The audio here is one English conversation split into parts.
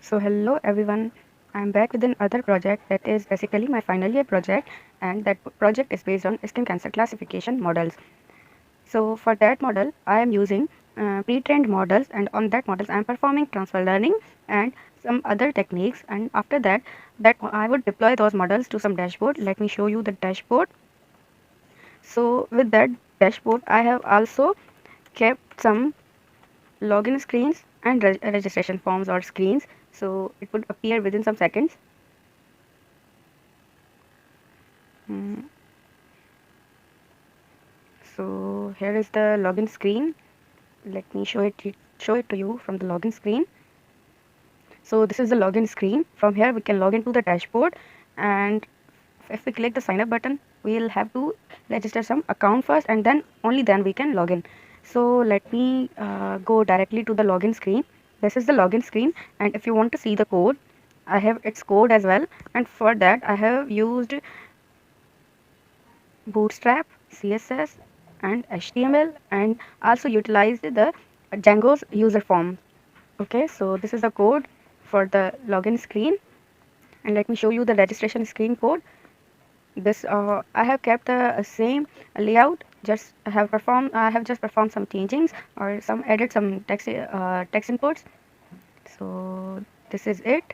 So hello everyone, I'm back with another project that is basically my final year project, and that project is based on skin cancer classification models. So for that model I am using pre-trained models, and on that models I am performing transfer learning and some other techniques, and after that I would deploy those models to some dashboard. Let me show you the dashboard. So with that dashboard I have also kept some login screens and registration forms or screens, so it would appear within some seconds. Mm, So here is the login screen. Let me show it to you from the login screen. So this is the login screen. From here we can log into the dashboard, and if we click the sign up button, we'll have to register some account first, and then only then we can log in. So let me go directly to the login screen. This is the login screen, and if you want to see the code, I have its code as well, and for that I have used Bootstrap, CSS, and HTML, and also utilized the Django's user form. Okay, so this is the code for the login screen, and let me show you the registration screen code. This I have kept the same layout. I have just performed some changings or some added some text inputs. So this is it.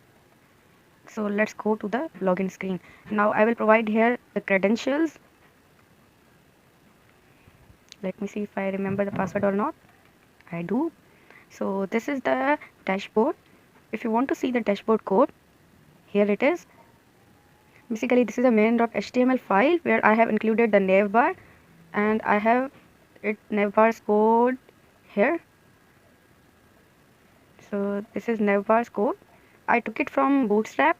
So let's go to the login screen. Now I will provide here the credentials. Let me see if I remember the password or not. I do. So this is the dashboard. If you want to see the dashboard code, here it is. Basically, this is a main.html file where I have included the navbar, and I have it navbar's code here. So this is navbar's code. I took it from Bootstrap,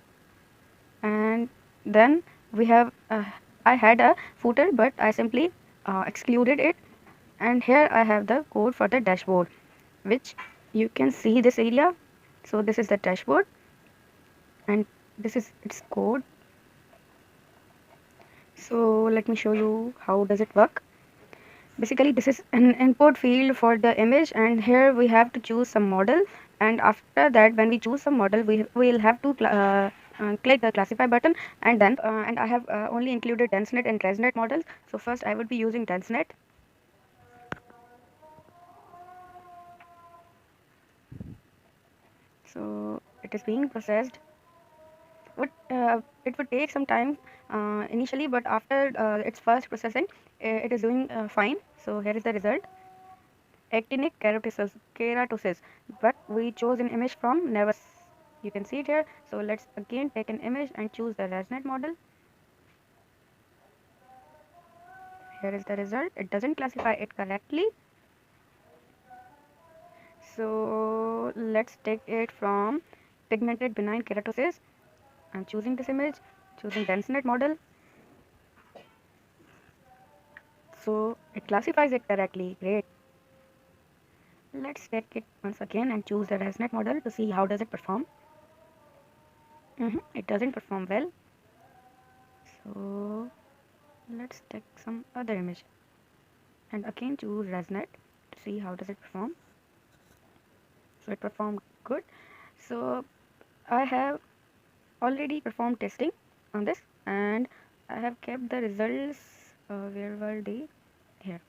and then we have I had a footer, but I simply excluded it, and here I have the code for the dashboard, which you can see this area. So this is the dashboard, and this is its code. So let me show you how does it work. Basically this is an input field for the image, and here we have to choose some model, and after that when we choose some model we will have to click the classify button, and then and I have only included densenet and resnet models. So first I would be using densenet. So it is being processed. It would take some time initially, but after its first processing, it is doing fine. So here is the result: actinic keratosis, but we chose an image from Never. You can see it here. So let's again take an image and choose the ResNet model. Here is the result. It doesn't classify it correctly. So let's take it from pigmented benign keratosis. I'm choosing this image, choosing DenseNet model. So it classifies it correctly. Great. Let's take it once again and choose the ResNet model to see how does it perform. It doesn't perform well. So let's take some other image and again choose ResNet to see how does it perform. So it performed good. So I have already performed testing on this, and I have kept the results. Where were they? Here.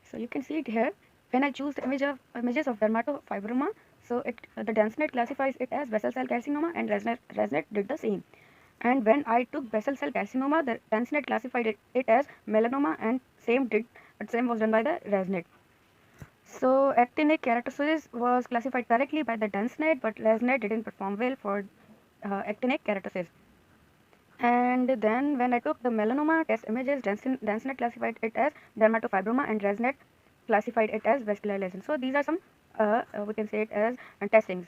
So you can see it here. When I choose the images of dermatofibroma, so the DenseNet classifies it as basal cell carcinoma, and ResNet did the same. And when I took basal cell carcinoma, the DenseNet classified it as melanoma, and same was done by the ResNet. So actinic keratosis was classified correctly by the DenseNet, but ResNet didn't perform well for actinic keratosis. And then when I took the melanoma test images, DenseNet classified it as dermatofibroma, and ResNet classified it as vascular lesion. So these are some, we can say it as testings.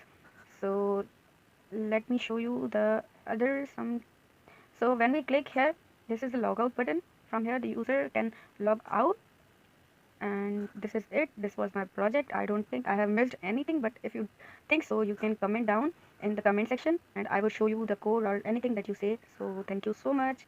So let me show you the other some. So when we click here, this is the logout button. From here the user can log out, and this is it. This was my project. I don't think I have missed anything, but if you think so, you can comment down in the comment section, and I will show you the code or anything that you say. So thank you so much.